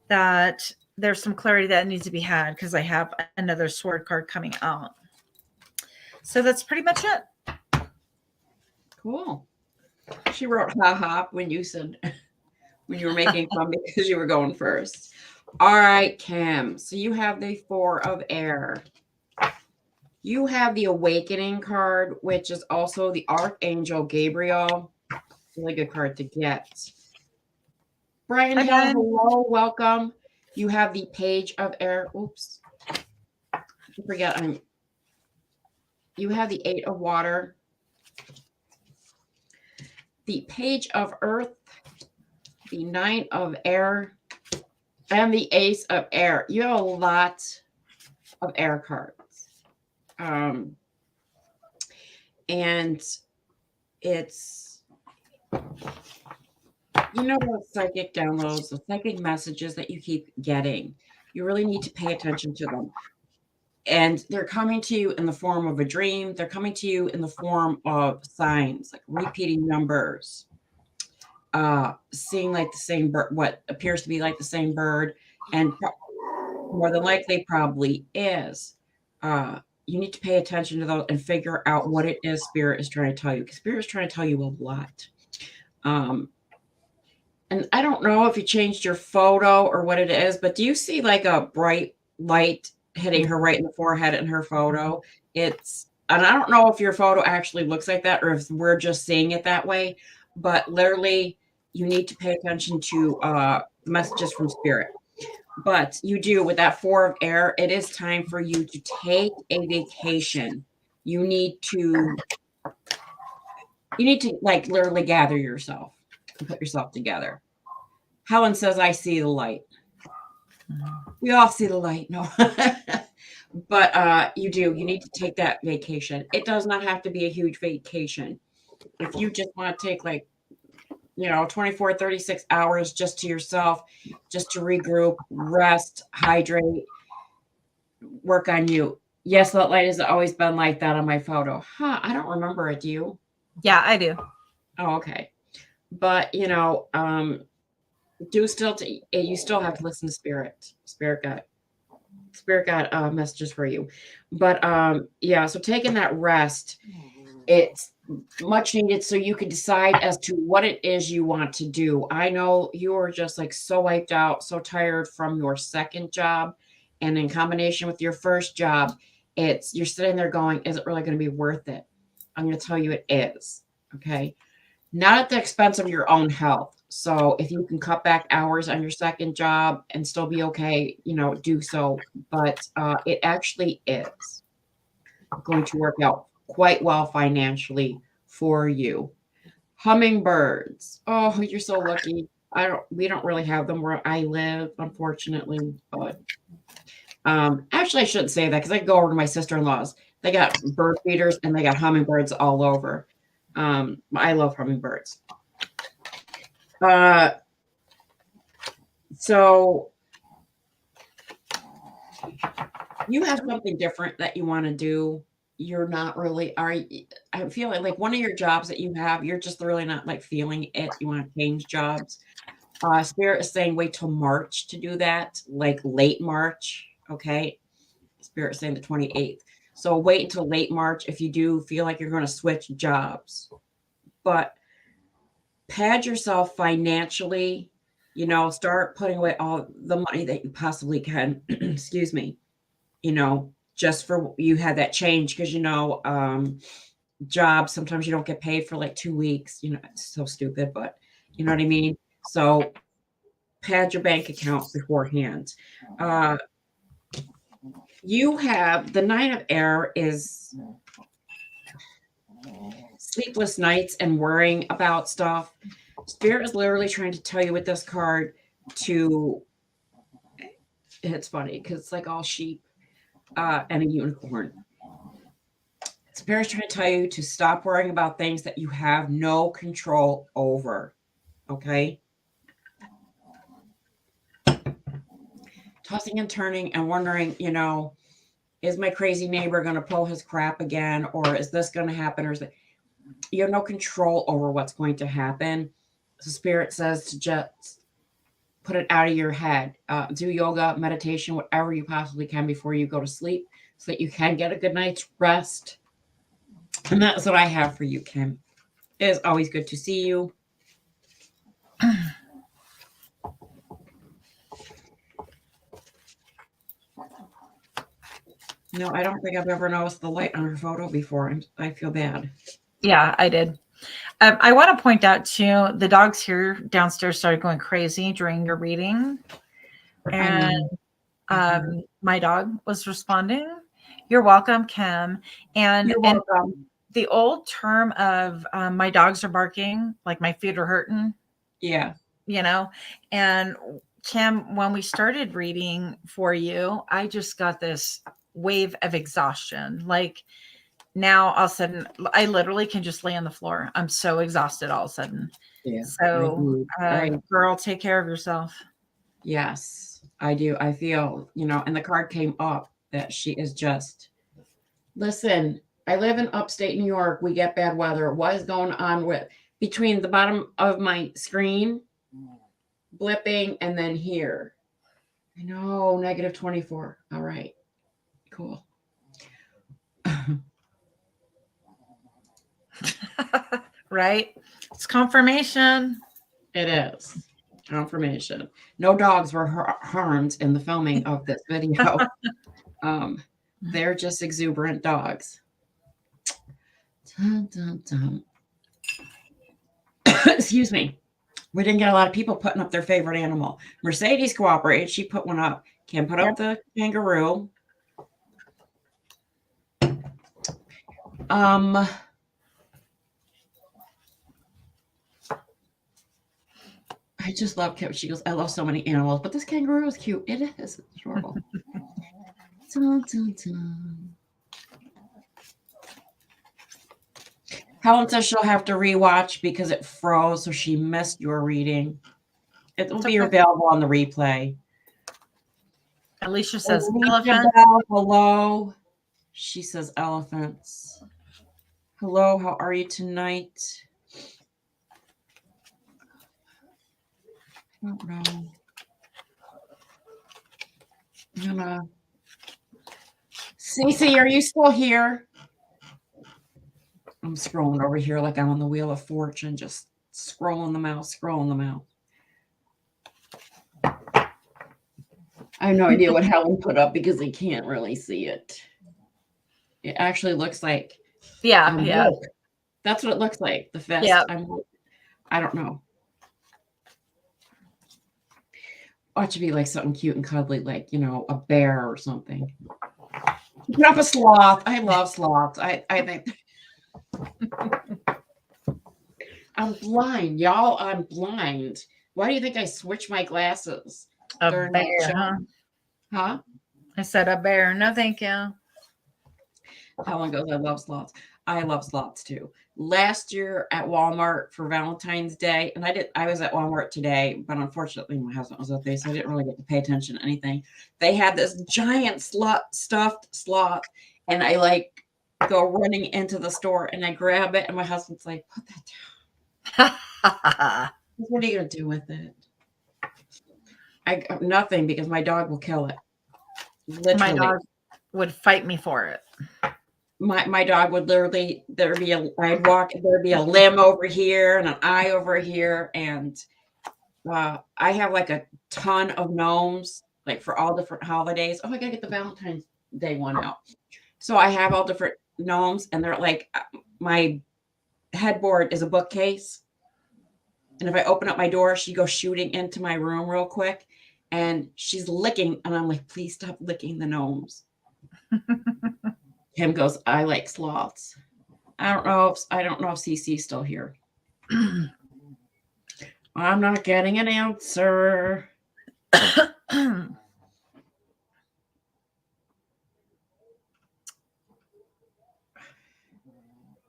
that there's some clarity that needs to be had because I have another sword card coming out. So that's pretty much it. Cool. She wrote ha ha when you said when you were making fun because you were going first. All right, Kim. So you have the 4 of Air. You have the Awakening card, which is also the Archangel Gabriel. Really good card to get. Brian Hill, hello, welcome. You have the Page of Air. Oops. I forget. You have the 8 of Water. The Page of Earth. The 9 of Air. And the Ace of Air. You have a lot of air cards. And it's, the psychic downloads, the psychic messages that you keep getting. You really need to pay attention to them. And they're coming to you in the form of a dream. They're coming to you in the form of signs, like repeating numbers, seeing like the same bird, what appears to be like the same bird, and more than likely probably is. You need to pay attention to those and figure out what it is Spirit is trying to tell you. Because Spirit is trying to tell you a lot. And I don't know if you changed your photo or what it is, but do you see like a bright light hitting her right in the forehead in her photo? And I don't know if your photo actually looks like that or if we're just seeing it that way, but literally you need to pay attention to the messages from Spirit. But you do, with that 4 of Air, it is time for you to take a vacation. You need to like literally gather yourself and put yourself together. Helen says, I see the light. We all see the light. No. But you need to take that vacation. It does not have to be a huge vacation. If you just want to take like 24, 36 hours just to yourself, just to regroup, rest, hydrate, work on you. Yes, that light has always been like that on my photo. I don't remember it. Do you? Yeah, I do. Oh, okay. But do still you still have to listen to spirit got messages for you. But yeah, so taking that rest, it's much needed so you can decide as to what it is you want to do. I know you are just like so wiped out, so tired from your second job, and in combination with your first job, you're sitting there going, is it really going to be worth it? I'm going to tell you it is. Okay, not at the expense of your own health. So if you can cut back hours on your second job and still be okay, do so. But it actually is going to work out quite well financially for you. Hummingbirds. Oh, you're so lucky. We don't really have them where I live, unfortunately. But actually I shouldn't say that because I go over to my sister-in-law's. They got bird feeders and they got hummingbirds all over. I love hummingbirds. So you have something different that you want to do. You're not really I feel like one of your jobs that you have, you're just really not like feeling it. You want to change jobs. Spirit is saying wait till March to do that, like late March. Okay. Spirit is saying the 28th. So wait until late March if you do feel like you're going to switch jobs. But pad yourself financially, start putting away all the money that you possibly can. Excuse me. Just for you had that change because jobs sometimes you don't get paid for like 2 weeks. It's so stupid, but you know what I mean. So pad your bank account beforehand. You have the Nine of Air is sleepless nights and worrying about stuff. Spirit is literally trying to tell you with this card it's funny because it's like all sheep and a unicorn. Spirit's trying to tell you to stop worrying about things that you have no control over. Okay? Tossing and turning and wondering, is my crazy neighbor going to pull his crap again? Or is this going to happen? Or you have no control over what's going to happen. So Spirit says to just put it out of your head. Do yoga, meditation, whatever you possibly can before you go to sleep so that you can get a good night's rest. And that's what I have for you, Kim. It is always good to see you. No, I don't think I've ever noticed the light on her photo before. I feel bad. Yeah, I did. I want to point out too, the dogs here downstairs started going crazy during your reading, and my dog was responding. You're welcome, Kim. And the old term of my dogs are barking, like my feet are hurting. Yeah. And Kim, when we started reading for you, I just got this wave of exhaustion. Like now all of a sudden I literally can just lay on the floor. I'm so exhausted all of a sudden. Yeah. So girl, take care of yourself. Yes, I do. I feel, and the card came up that she is just, listen, I live in upstate New York. We get bad weather. What is going on between the bottom of my screen blipping and then here? I know, negative 24. All right, cool. Right? It's confirmation. It is confirmation. No dogs were harmed in the filming of this video. They're just exuberant dogs. Dun, dun, dun. Excuse me. We didn't get a lot of people putting up their favorite animal. Mercedes cooperated. She put one up. Kim put up the kangaroo. I just love Kim. She goes, I love so many animals, but this kangaroo is cute. It is. It's adorable. Dun, dun, dun. Helen says she'll have to rewatch because it froze, so she missed your reading. It will It's be okay. available on the replay. Alicia says Alicia elephant. Bell, hello. She says elephants. Hello, how are you tonight? I don't know. I'm gonna. Cece, are you still here? I'm scrolling over here like I'm on the Wheel of Fortune, just scrolling the mouse. I have no idea what Helen put up because they can't really see it. It actually looks like Yeah, I'm yeah. woke. That's what it looks like. The fist. Yeah. I'm woke. I don't know. Ought to be like something cute and cuddly, like a bear or something. Put up a sloth. I love sloths. I think I'm blind, y'all. I'm blind. Why do you think I switch my glasses? A during my bear, show? huh? Huh? I said a bear. No, thank you. Helen goes, I love sloths. I love sloths too. Last year at Walmart for Valentine's Day, and I was at Walmart today, but unfortunately my husband was up there, so I didn't really get to pay attention to anything. They had this giant stuffed sloth, and I like go running into the store and I grab it, and my husband's like, put that down. What are you gonna do with it? Nothing, because my dog will kill it. Literally. My dog would fight me for it. My dog would literally, I'd walk, there'd be a limb over here and an eye over here. And I have like a ton of gnomes, like for all different holidays. Oh, I gotta get the Valentine's Day one out. So I have all different gnomes, and they're like, my headboard is a bookcase. And if I open up my door, she goes shooting into my room real quick, and she's licking. And I'm like, please stop licking the gnomes. Kim goes, I like sloths. I don't know if CC's still here. I'm not getting an answer.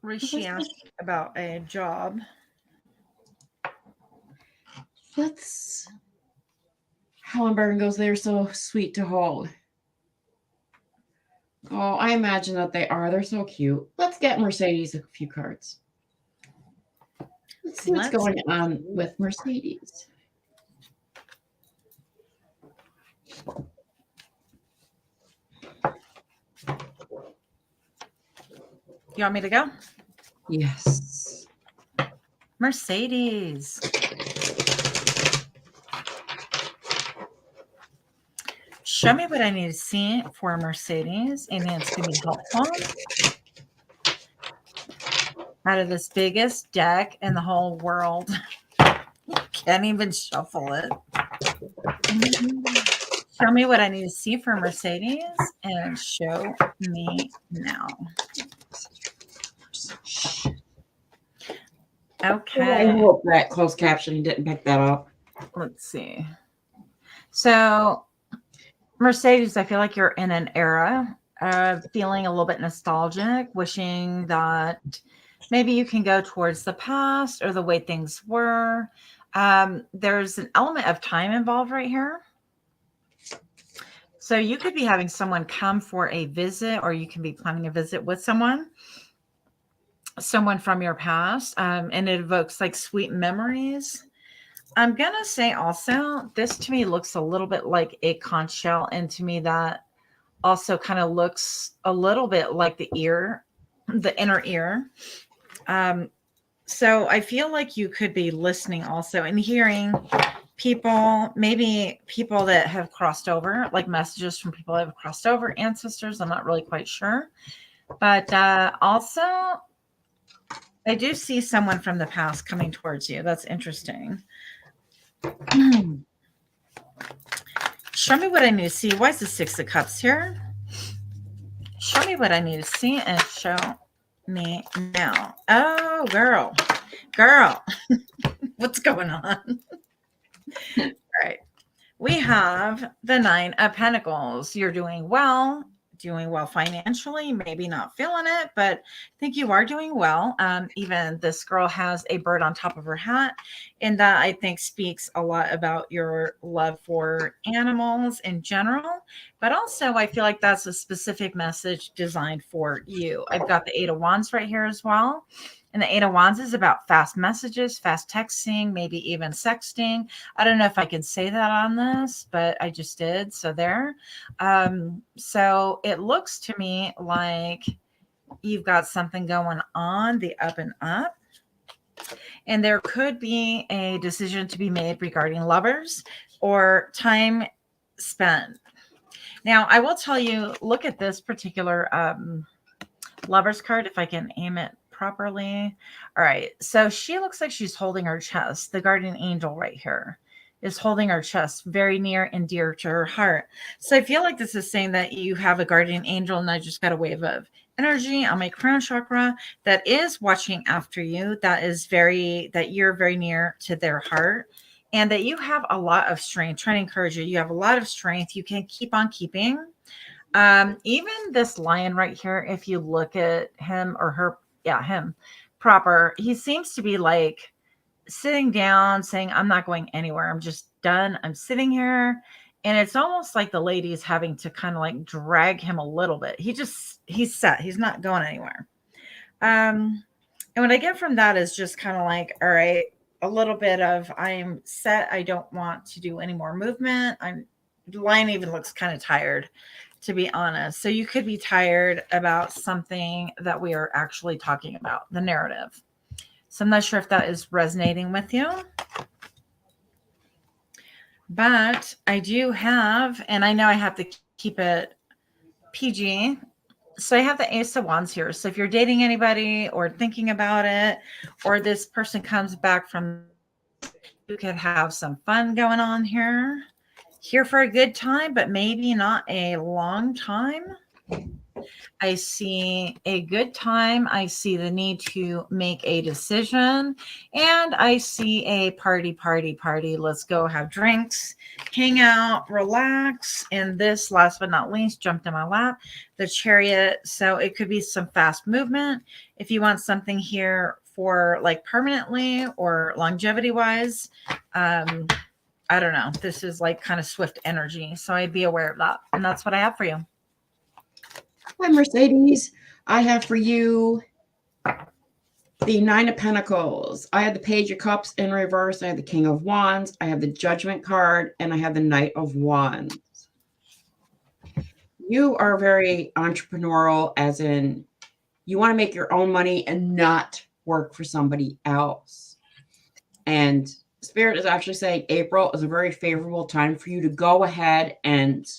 Rishi asked about a job. Helen Bergen goes, they're so sweet to hold. Oh, I imagine that they are. They're so cute. Let's get Mercedes a few cards. Let's see what's going on with Mercedes. You want me to go? Yes. Mercedes. Show me what I need to see for Mercedes, and it's going to be helpful. Out of this biggest deck in the whole world. Can't even shuffle it. Show me what I need to see for Mercedes, and show me now. Okay. I hope that closed captioning didn't pick that up. Let's see. So, Mercedes, I feel like you're in an era of feeling a little bit nostalgic, wishing that maybe you can go towards the past or the way things were. There's an element of time involved right here. So you could be having someone come for a visit, or you can be planning a visit with someone from your past, and it evokes like sweet memories. I'm going to say also, this to me looks a little bit like a conch shell, and to me that also kind of looks a little bit like the inner ear. So I feel like you could be listening also and hearing maybe people that have crossed over, like messages from people that have crossed over, ancestors. I'm not really quite sure. But also, I do see someone from the past coming towards you. That's interesting. Show me what I need to see. Why is the Six of Cups here? Show me what I need to see and show me now. Oh, girl. What's going on? All right. we have the Nine of Pentacles. You're doing well financially, maybe not feeling it, but I think you are doing well. Even this girl has a bird on top of her hat, and that I think speaks a lot about your love for animals in general. But also, I feel like that's a specific message designed for you. I've got the Eight of Wands right here as well. And the Eight of Wands is about fast messages, fast texting, maybe even sexting. I don't know if I can say that on this, but I just did. So there. So it looks to me like you've got something going on the up and up. And there could be a decision to be made regarding lovers or time spent. Now, I will tell you, look at this particular lovers card, if I can aim it properly. All right. So she looks like she's holding her chest. The guardian angel right here is holding her chest very near and dear to her heart. So I feel like this is saying that you have a guardian angel, and I just got a wave of energy on my crown chakra that is watching after you, that you're very near to their heart, and that you have a lot of strength. Trying to encourage you. You have a lot of strength. You can keep on keeping. Even this lion right here, if you look at him or her, him proper, he seems to be like sitting down saying, I'm not going anywhere. I'm just done. I'm sitting here. And it's almost like the lady's having to kind of like drag him a little bit. He's set. He's not going anywhere. And what I get from that is just kind of like, all right, a little bit of I'm set. I don't want to do any more movement. The lion even looks kind of tired, to be honest. So you could be tired about something that we are actually talking about, the narrative. So I'm not sure if that is resonating with you. But I do have, and I know I have to keep it PG. So I have the Ace of Wands here. So if you're dating anybody or thinking about it, or this person comes back from, you could have some fun going on here. Here for a good time, but maybe not a long time. I see a good time. I see the need to make a decision. And I see a party. Let's go have drinks, hang out, relax. And this, last but not least, jumped in my lap, the Chariot. So it could be some fast movement. If you want something here for like permanently or longevity wise, I don't know. This is like kind of swift energy. So I'd be aware of that. And that's what I have for you. Hi, Mercedes. I have for you the Nine of Pentacles. I have the Page of Cups in reverse. I have the King of Wands. I have the Judgment card. And I have the Knight of Wands. You are very entrepreneurial, as in you want to make your own money and not work for somebody else. And Spirit is actually saying April is a very favorable time for you to go ahead and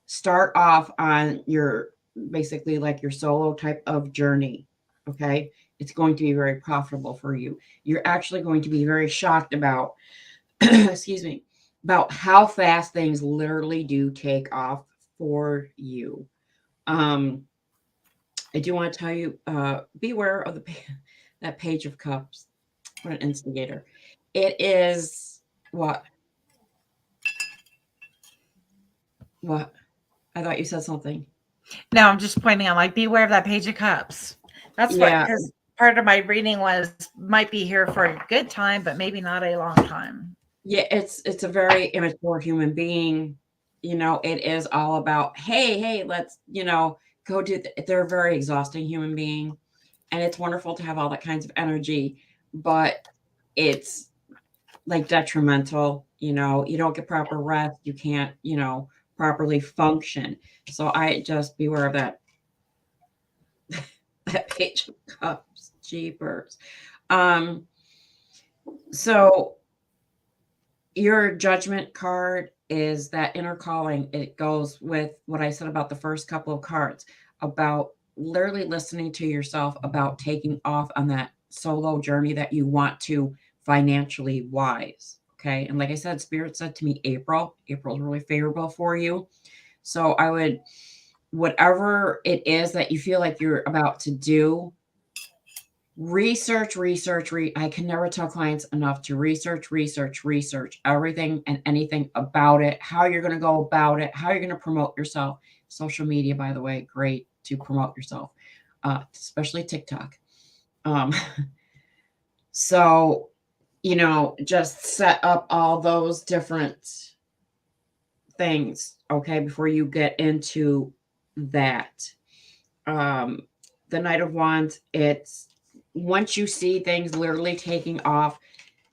start off on your basically like your solo type of journey. Okay. It's going to be very profitable for you. You're actually going to be very shocked about, excuse me, about how fast things literally do take off for you. I do want to tell you, beware of that Page of Cups for an instigator. It is what? What? I thought you said something. No, I'm just pointing out, like, beware of that Page of Cups. That's what, because part of my reading was might be here for a good time, but maybe not a long time. Yeah, it's a very immature human being. You know, it is all about, hey, let's, go do they're a very exhausting human being. And it's wonderful to have all that kinds of energy, but it's like detrimental, you don't get proper rest, you can't, properly function. So I just beware of that that Page of Cups, jeepers. So your Judgment card is that inner calling. It goes with what I said about the first couple of cards, about literally listening to yourself, about taking off on that solo journey that you want to, financially wise. Okay. And like I said, Spirit said to me, April is really favorable for you. So I would, whatever it is that you feel like you're about to do, research. I can never tell clients enough to research everything and anything about it, how you're going to go about it, how you're going to promote yourself. Social media, by the way, great to promote yourself, especially TikTok. Um, so, just set up all those different things, okay, before you get into that. The Knight of Wands, it's once you see things literally taking off,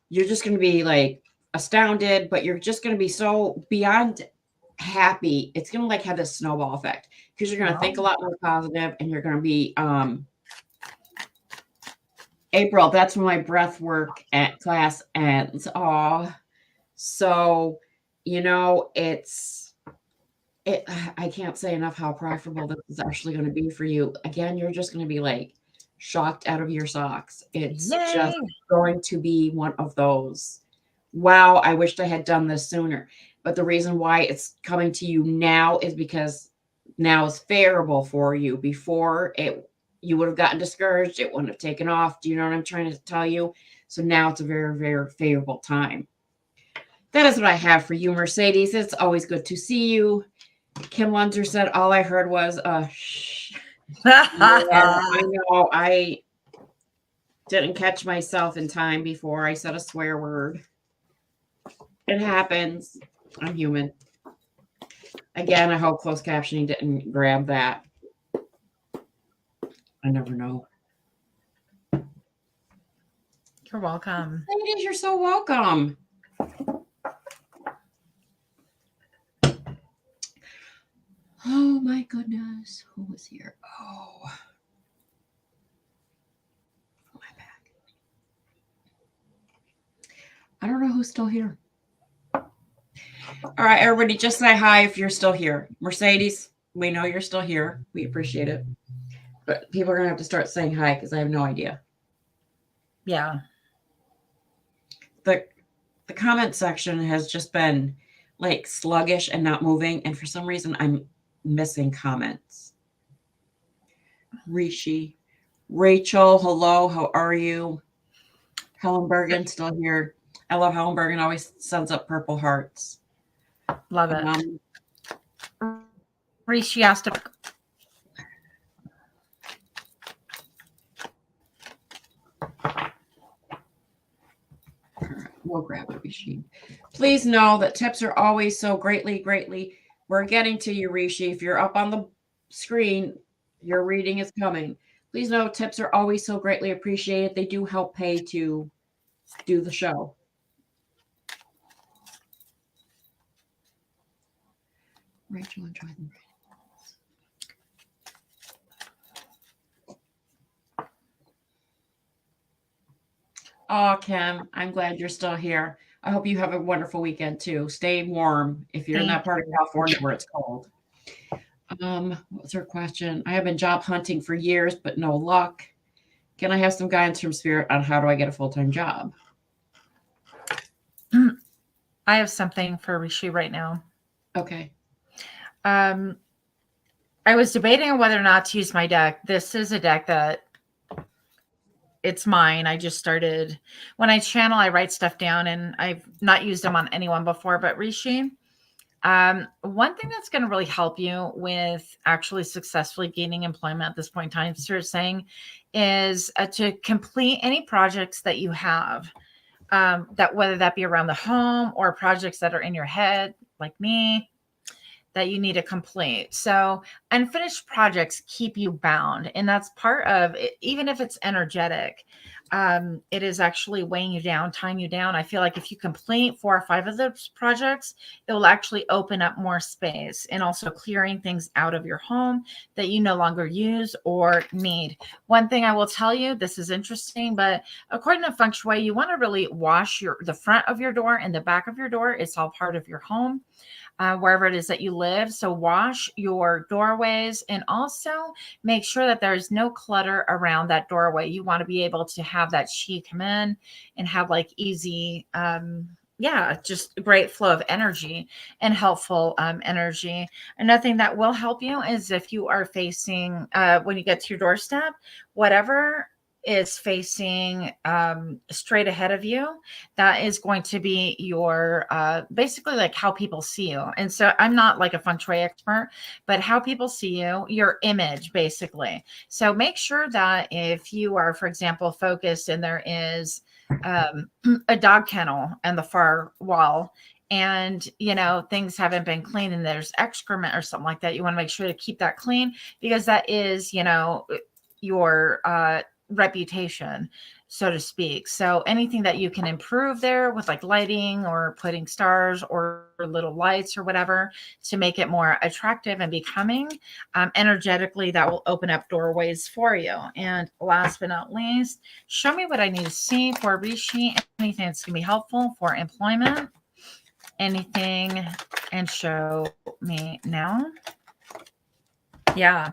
you're just going to be like astounded, but you're just going to be so beyond happy. It's going to like have this snowball effect because you're going to think a lot more positive, and you're going to be April, that's when my breath work at class ends. So I can't say enough how profitable this is actually going to be for you. Again, you're just going to be like shocked out of your socks. It's just going to be one of those, wow, I wished I had done this sooner. But the reason why it's coming to you now is because now is favorable for you. Before you would have gotten discouraged. It wouldn't have taken off. Do you know what I'm trying to tell you? So now it's a very, very favorable time. That is what I have for you, Mercedes. It's always good to see you. Kim Lunzer said, all I heard was, shh. Yeah, I know. I didn't catch myself in time before I said a swear word. It happens. I'm human. Again, I hope closed captioning didn't grab that. I never know. You're welcome. Ladies, you're so welcome. Oh my goodness. Who was here? Oh. My back. I don't know who's still here. All right, everybody, just say hi if you're still here. Mercedes, we know you're still here. We appreciate it. But people are going to have to start saying hi because I have no idea. Yeah. The comment section has just been like sluggish and not moving. And for some reason, I'm missing comments. Rishi, Rachel, hello, how are you? Helen Bergen still here. I love Helen Bergen, always sends up purple hearts. Love it. Rishi asked to. We'll grab it, Rishi. Please know that tips are always so greatly. We're getting to you, Rishi. If you're up on the screen, your reading is coming. Please know tips are always so greatly appreciated. They do help pay to do the show. Rachel, enjoy them. Oh, Kim, I'm glad you're still here. I hope you have a wonderful weekend too. Stay warm if you're in that part of California where it's cold. What was her question? I have been job hunting for years, but no luck. Can I have some guidance from Spirit on how do I get a full-time job? I have something for Rishi right now. Okay. I was debating on whether or not to use my deck. This is a deck that it's mine. I just started. When I channel, I write stuff down, and I've not used them on anyone before, but Rishi, one thing that's going to really help you with actually successfully gaining employment at this point in time, Spirit's saying, is to complete any projects that you have, that whether that be around the home or projects that are in your head, like me, that you need to complete. So unfinished projects keep you bound. And that's part of it, even if it's energetic, it is actually weighing you down, tying you down. I feel like if you complete 4 or 5 of those projects, it will actually open up more space and also clearing things out of your home that you no longer use or need. One thing I will tell you, this is interesting, but according to Feng Shui, you want to really wash the front of your door and the back of your door. It's all part of your home. Wherever it is that you live. So wash your doorways and also make sure that there's no clutter around that doorway. You want to be able to have that chi come in and have like easy, just a great flow of energy and helpful energy. Another thing that will help you is if you are facing, when you get to your doorstep, whatever is facing straight ahead of you, that is going to be your basically like how people see you. And so I'm not like a feng shui expert, but how people see you, your image basically. So make sure that if you are, for example, focused and there is a dog kennel on the far wall, and things haven't been clean and there's excrement or something like that, you want to make sure to keep that clean, because that is your reputation, so to speak. So anything that you can improve there with like lighting or putting stars or little lights or whatever to make it more attractive and becoming, energetically, that will open up doorways for you. And last but not least, show me what I need to see for Rishi, anything that's going to be helpful for employment, anything, and show me now. Yeah.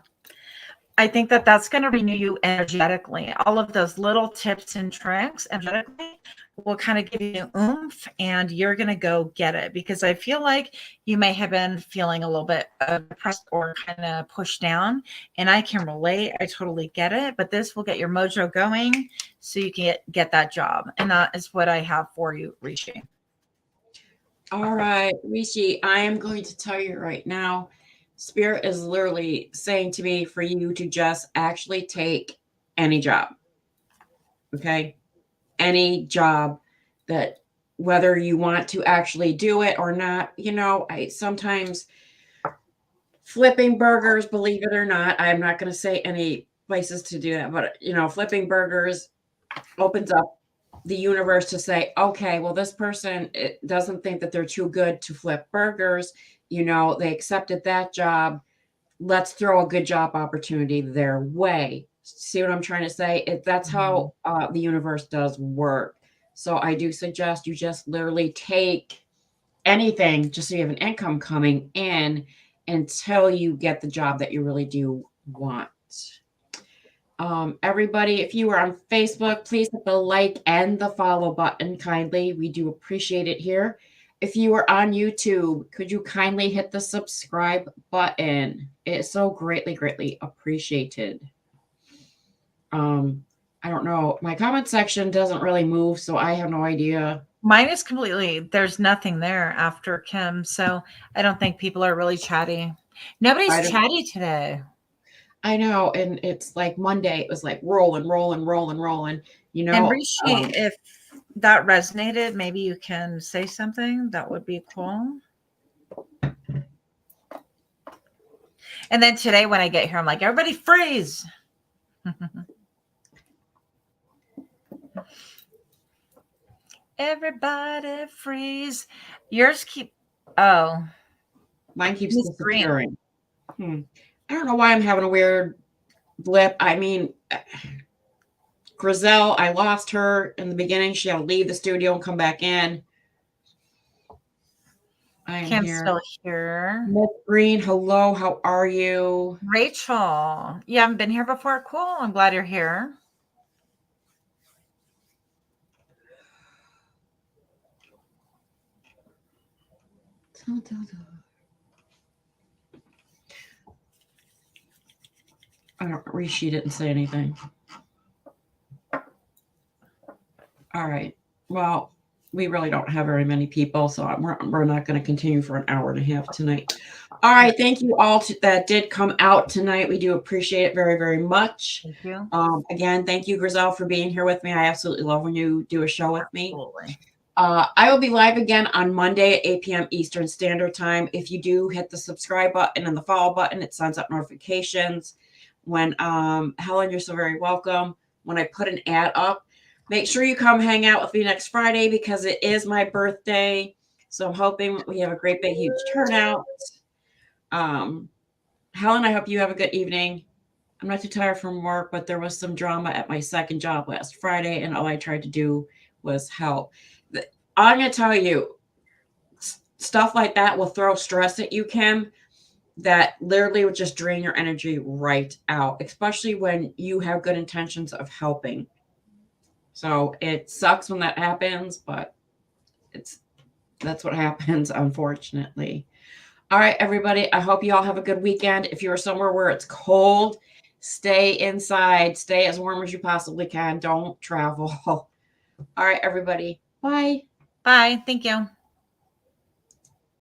I think that that's going to renew you energetically. All of those little tips and tricks energetically will kind of give you oomph, and you're going to go get it, because I feel like you may have been feeling a little bit depressed or kind of pushed down, and I can relate. I totally get it, but this will get your mojo going so you can get that job. And that is what I have for you, Rishi. All right, Rishi, I am going to tell you right now, Spirit is literally saying to me for you to just actually take any job. Okay? Any job, that whether you want to actually do it or not. I sometimes flipping burgers, believe it or not, I'm not going to say any places to do that, but flipping burgers opens up the universe to say, okay, well, this person doesn't think that they're too good to flip burgers. They accepted that job. Let's throw a good job opportunity their way. See what I'm trying to say? That's how the universe does work. So I do suggest you just literally take anything just so you have an income coming in until you get the job that you really do want. Everybody, if you are on Facebook, please hit the like and the follow button kindly. We do appreciate it here. If you are on YouTube, could you kindly hit the subscribe button? It is so greatly, greatly appreciated. I don't know. My comment section doesn't really move, so I have no idea. Mine is completely, there's nothing there after Kim. So I don't think people are really chatty. Nobody's chatty today. I know. And it's like Monday, it was like rolling. And Rishi, if that resonated, maybe you can say something. That would be cool. And then today when I get here, I'm like, everybody freeze. Everybody freeze. Yours mine keeps disappearing. I don't know why I'm having a weird blip. I mean, Grizel, I lost her in the beginning. She had to leave the studio and come back in. Kim's still here. Miss Green, hello. How are you? Rachel, you haven't been here before? Cool. I'm glad you're here. She didn't say anything. All right. Well, we really don't have very many people, so we're not going to continue for an hour and a half tonight. All right. Thank you all that did come out tonight. We do appreciate it very, very much. Thank you. Again, thank you, Grizel, for being here with me. I absolutely love when you do a show with me. Absolutely. I will be live again on Monday at 8 p.m. Eastern Standard Time. If you do hit the subscribe button and the follow button, it sends up notifications. When Helen, you're so very welcome. When I put an ad up, make sure you come hang out with me next Friday because it is my birthday. So I'm hoping we have a great big huge turnout. Helen, I hope you have a good evening. I'm not too tired from work, but there was some drama at my second job last Friday, and all I tried to do was help. I'm going to tell you, stuff like that will throw stress at you, Kim, that literally would just drain your energy right out, especially when you have good intentions of helping. So it sucks when that happens, but that's what happens, unfortunately. All right, everybody. I hope you all have a good weekend. If you're somewhere where it's cold, Stay inside. Stay as warm as you possibly can. Don't travel. All right, everybody. Bye. Bye. Thank you.